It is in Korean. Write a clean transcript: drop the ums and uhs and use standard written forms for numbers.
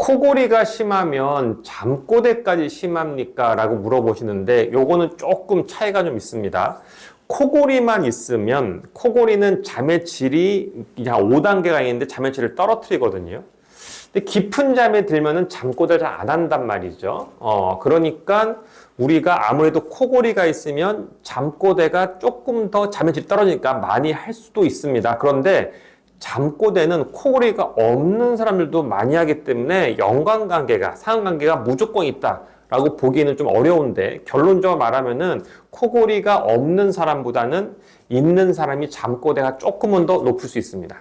코골이가 심하면 잠꼬대까지 심합니까? 라고 물어보시는데 요거는 조금 차이가 좀 있습니다. 코골이만 있으면 코골이는 잠의 질이 한 5단계가 있는데 잠의 질을 떨어뜨리거든요. 근데 깊은 잠에 들면은 잠꼬대를 잘 안 한단 말이죠. 그러니까 우리가 아무래도 코골이가 있으면 잠꼬대가 조금 더 잠의 질이 떨어지니까 많이 할 수도 있습니다. 그런데 잠꼬대는 코골이가 없는 사람들도 많이 하기 때문에 상관관계가 무조건 있다라고 보기에는 좀 어려운데 결론적으로 말하면은 코골이가 없는 사람보다는 있는 사람이 잠꼬대가 조금은 더 높을 수 있습니다.